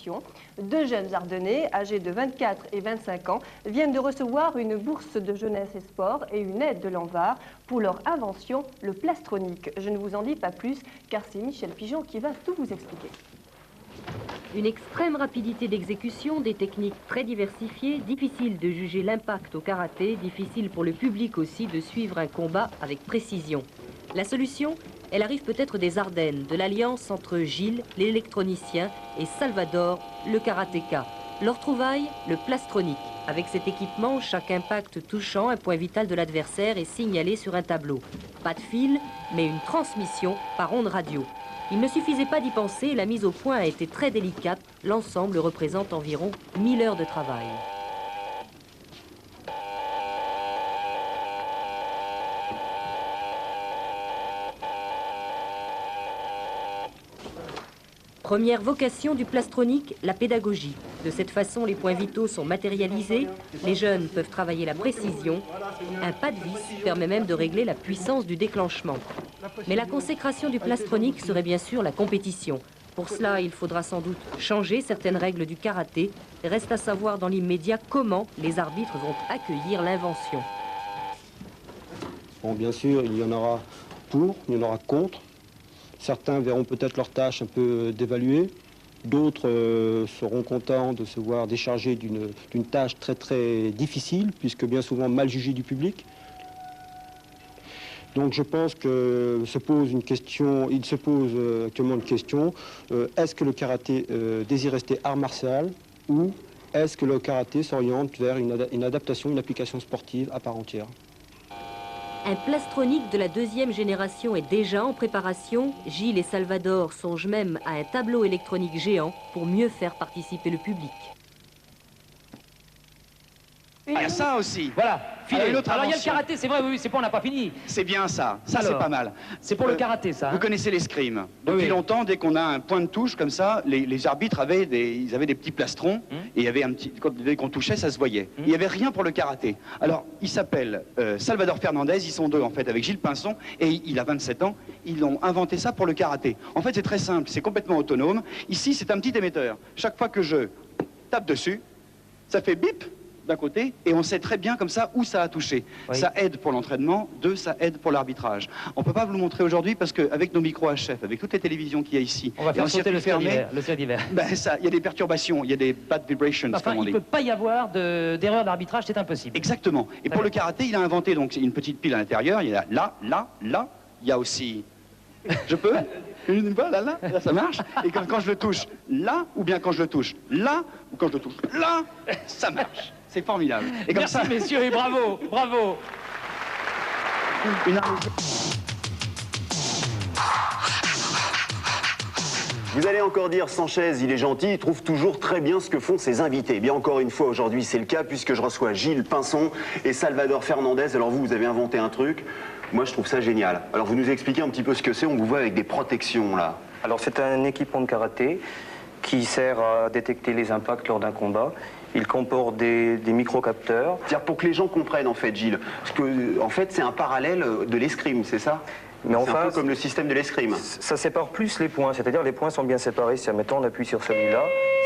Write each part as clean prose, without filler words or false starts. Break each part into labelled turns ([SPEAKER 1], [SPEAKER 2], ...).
[SPEAKER 1] formation. Deux jeunes Ardennais, âgés de 24 et 25 ans, viennent de recevoir une bourse de jeunesse et sport et une aide de l'ANVAR pour leur invention, le plastronique. Je ne vous en dis pas plus, car c'est Michel Pigeon qui va tout vous expliquer.
[SPEAKER 2] Une extrême rapidité d'exécution, des techniques très diversifiées, difficile de juger l'impact au karaté, difficile pour le public aussi de suivre un combat avec précision. La solution, elle arrive peut-être des Ardennes, de l'alliance entre Gilles, l'électronicien, et Salvador, le karatéka. Leur trouvaille, le plastronique. Avec cet équipement, chaque impact touchant un point vital de l'adversaire est signalé sur un tableau. Pas de fil, mais une transmission par onde radio. Il ne suffisait pas d'y penser, la mise au point a été très délicate. L'ensemble représente environ 1000 heures de travail. Première vocation du plastronique, la pédagogie. De cette façon, les points vitaux sont matérialisés, les jeunes peuvent travailler la précision. Un pas de vis permet même de régler la puissance du déclenchement. Mais la consécration du plastronique serait bien sûr la compétition. Pour cela, il faudra sans doute changer certaines règles du karaté. Reste à savoir dans l'immédiat comment les arbitres vont accueillir l'invention.
[SPEAKER 3] Bon, bien sûr, il y en aura pour, il y en aura contre. Certains verront peut-être leur tâche un peu dévaluée. D'autres seront contents de se voir déchargés d'une tâche très très difficile, puisque bien souvent mal jugée du public. Donc je pense que il se pose actuellement une question, est-ce que le karaté désire rester art martial ou est-ce que le karaté s'oriente vers une adaptation, une application sportive à part entière?
[SPEAKER 2] Un plastronique de la deuxième génération est déjà en préparation. Gilles et Salvador songent même à un tableau électronique géant pour mieux faire participer le public.
[SPEAKER 4] Ah, ça aussi.
[SPEAKER 5] Voilà, filé.
[SPEAKER 4] Alors, une autre
[SPEAKER 5] Alors il y a le
[SPEAKER 4] invention.
[SPEAKER 5] karaté, c'est vrai, oui, c'est pas, on n'a pas fini.
[SPEAKER 4] C'est bien ça. Ça, c'est
[SPEAKER 5] Alors,
[SPEAKER 4] pas mal.
[SPEAKER 5] C'est pour le karaté, ça.
[SPEAKER 4] Vous
[SPEAKER 5] Hein.
[SPEAKER 4] connaissez l'escrime. Depuis
[SPEAKER 5] oui.
[SPEAKER 4] longtemps, dès qu'on a un point de touche comme ça, les arbitres avaient des petits plastrons. Et il y avait un petit, dès qu'on touchait, ça se voyait. Il n'y avait rien pour le karaté. Alors, il s'appelle Salvador Fernandez. Ils sont deux, en fait, avec Gilles Pinson. Et il a 27 ans. Ils ont inventé ça pour le karaté. En fait, c'est très simple. C'est complètement autonome. Ici, c'est un petit émetteur. Chaque fois que je tape dessus, ça fait bip d'un côté, et on sait très bien comme ça où ça a touché.
[SPEAKER 5] Oui.
[SPEAKER 4] Ça aide pour l'entraînement, ça aide pour l'arbitrage. On ne peut pas vous le montrer aujourd'hui parce qu'avec nos micros HF, avec toutes les télévisions qu'il y a ici,
[SPEAKER 5] On va
[SPEAKER 4] et
[SPEAKER 5] faire
[SPEAKER 4] en
[SPEAKER 5] sauter
[SPEAKER 4] circuit
[SPEAKER 5] le ciel
[SPEAKER 4] fermé,
[SPEAKER 5] d'hiver. Le ciel d'hiver.
[SPEAKER 4] ben il y a des perturbations, il y a des bad vibrations,
[SPEAKER 5] Enfin,
[SPEAKER 4] comme on
[SPEAKER 5] il
[SPEAKER 4] dit.
[SPEAKER 5] ne peut pas y avoir d'erreur d'arbitrage, c'est impossible.
[SPEAKER 4] Exactement. Et pour le karaté, il a inventé donc une petite pile à l'intérieur. Il y a là. Il y a aussi... Je peux une fois, là, ça marche. Et quand je le touche là, ou bien quand je le touche là, ou quand je le touche là, ça marche. C'est formidable. Et comme
[SPEAKER 5] Merci
[SPEAKER 4] ça,
[SPEAKER 5] messieurs et bravo, bravo.
[SPEAKER 4] une...
[SPEAKER 6] Vous allez encore dire Sanchez, il est gentil, il trouve toujours très bien ce que font ses invités. Bien encore une fois aujourd'hui c'est le cas puisque je reçois Gilles Pinson et Salvador Fernandez. Alors vous avez inventé un truc, moi je trouve ça génial. Alors vous nous expliquez un petit peu ce que c'est, on vous voit avec des protections là.
[SPEAKER 7] Alors c'est un équipement de karaté qui sert à détecter les impacts lors d'un combat. Il comporte des microcapteurs.
[SPEAKER 6] C'est-à-dire pour que les gens comprennent en fait Gilles, parce que en fait c'est un parallèle de l'escrime, c'est ça?
[SPEAKER 7] Mais
[SPEAKER 6] C'est
[SPEAKER 7] enfin,
[SPEAKER 6] un peu comme le système de l'escrime.
[SPEAKER 7] ça sépare plus les points, c'est-à-dire les points sont bien séparés. Si admettons on appuie sur celui-là,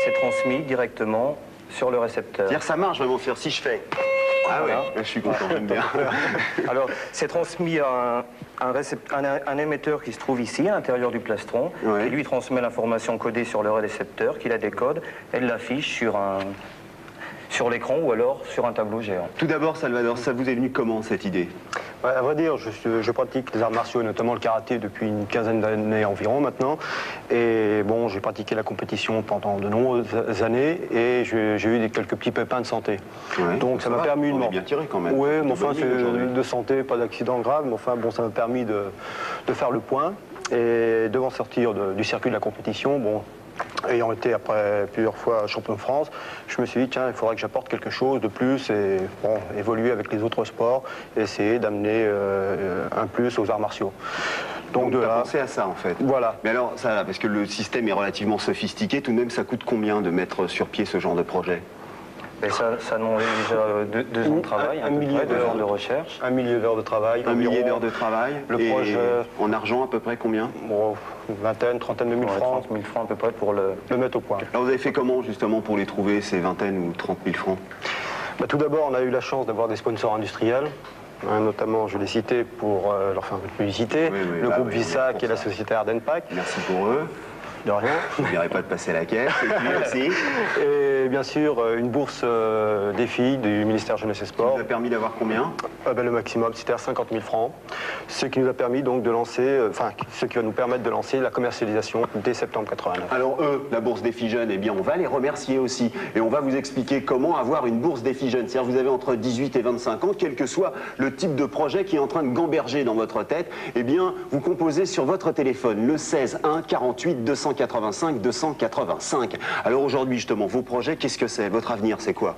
[SPEAKER 7] c'est transmis directement sur le récepteur.
[SPEAKER 6] C'est-à-dire ça marche vraiment, si je fais... Ah
[SPEAKER 7] Voilà.
[SPEAKER 6] ouais, je suis content, j'aime bien.
[SPEAKER 7] Alors c'est transmis à un émetteur qui se trouve ici, à l'intérieur du plastron,
[SPEAKER 6] Ouais.
[SPEAKER 7] qui lui transmet l'information codée sur le récepteur, qui la décode, elle l'affiche sur l'écran ou alors sur un tableau géant.
[SPEAKER 6] Tout d'abord Salvador, ça vous est venu comment cette idée?
[SPEAKER 8] Ouais, à vrai dire, je pratique les arts martiaux, notamment le karaté, depuis une quinzaine d'années environ maintenant. Et bon, j'ai pratiqué la compétition pendant de nombreuses années et j'ai eu quelques petits pépins de santé.
[SPEAKER 6] Ouais,
[SPEAKER 8] donc ça m'a permis
[SPEAKER 6] on est bien tiré quand même.
[SPEAKER 8] Oui, mais
[SPEAKER 6] De
[SPEAKER 8] enfin,
[SPEAKER 6] bonne ligne aujourd'hui.
[SPEAKER 8] de santé, pas d'accident grave, mais enfin, bon, ça m'a permis de faire le point. Et devant sortir du circuit de la compétition, bon, ayant été après plusieurs fois champion de France, je me suis dit, tiens, il faudrait que j'apporte quelque chose de plus et bon, évoluer avec les autres sports et essayer d'amener un plus aux arts martiaux.
[SPEAKER 6] Donc
[SPEAKER 8] de
[SPEAKER 6] tu as
[SPEAKER 8] là,
[SPEAKER 6] pensé à ça en fait.
[SPEAKER 8] voilà.
[SPEAKER 6] Mais alors, ça, parce que le système est relativement sophistiqué, tout de même ça coûte combien de mettre sur pied ce genre de projet?
[SPEAKER 7] Et ça demandait déjà 2 ans de travail,
[SPEAKER 8] un millier
[SPEAKER 7] 2 ans de recherche.
[SPEAKER 8] 1 millier d'heures de travail.
[SPEAKER 6] Un millier d'heures de travail.
[SPEAKER 8] Le
[SPEAKER 6] et
[SPEAKER 8] projet...
[SPEAKER 6] en argent, à peu près combien?
[SPEAKER 8] Bon, une vingtaine, trentaine de mille francs.
[SPEAKER 7] 30 000 francs à peu près pour le
[SPEAKER 8] mettre au point.
[SPEAKER 6] Alors vous avez fait comment justement pour les trouver, ces vingtaines ou 30 000 francs?
[SPEAKER 8] Tout d'abord, on a eu la chance d'avoir des sponsors industriels. Notamment, je l'ai cité pour leur faire un peu de publicité, le groupe Visa, qui est la société Ardenpack.
[SPEAKER 6] Merci pour eux.
[SPEAKER 8] De rien.
[SPEAKER 6] Je n'oublierai pas de passer la caisse. Et puis, merci.
[SPEAKER 8] Et bien sûr, une bourse défi du ministère Jeunesse et Sport.
[SPEAKER 6] Ça vous a permis d'avoir combien?
[SPEAKER 8] Le maximum, c'était à 50 000 francs. Ce qui nous a permis donc de lancer, ce qui va nous permettre de lancer la commercialisation dès septembre 89.
[SPEAKER 6] Alors eux, la bourse Défi Jeunes, eh bien on va les remercier aussi. Et on va vous expliquer comment avoir une bourse Défi Jeunes. C'est-à-dire vous avez entre 18 et 25 ans, quel que soit le type de projet qui est en train de gamberger dans votre tête, eh bien vous composez sur votre téléphone le 16 1 48 285 285. Alors aujourd'hui justement, vos projets, qu'est-ce que c'est? Votre avenir, c'est quoi?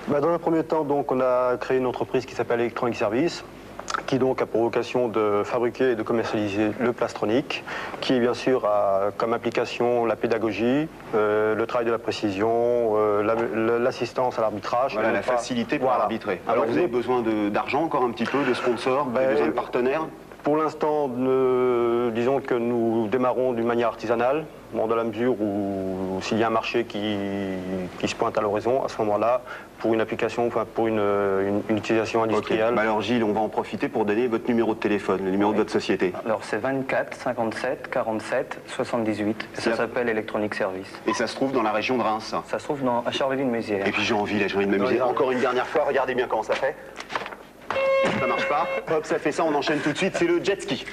[SPEAKER 8] Dans un premier temps, donc, on a créé une entreprise qui s'appelle Electronic Service, qui donc a pour vocation de fabriquer et de commercialiser le plastronique, qui bien sûr a comme application la pédagogie, le travail de la précision, l'assistance à l'arbitrage.
[SPEAKER 6] Voilà, la facilité pour arbitrer. Alors vous avez besoin d'argent encore un petit peu, de sponsors, vous avez besoin de partenaires?
[SPEAKER 8] Pour l'instant, disons que nous démarrons d'une manière artisanale, dans la mesure où s'il y a un marché qui se pointe à l'horizon, à ce moment-là, pour une application, pour une utilisation industrielle.
[SPEAKER 6] Alors Gilles, on va en profiter pour donner votre numéro de téléphone, le numéro de votre société.
[SPEAKER 7] Alors c'est 24 57 47 78. Ça s'appelle Electronic Service.
[SPEAKER 6] Et ça se trouve dans la région de Reims.
[SPEAKER 7] Ça se trouve à Charleville-Mézières.
[SPEAKER 6] Et puis j'ai envie de m'amuser. Encore une dernière fois, regardez bien comment ça fait. Ça marche pas. Hop, ça fait ça, on enchaîne tout de suite, c'est le jet ski.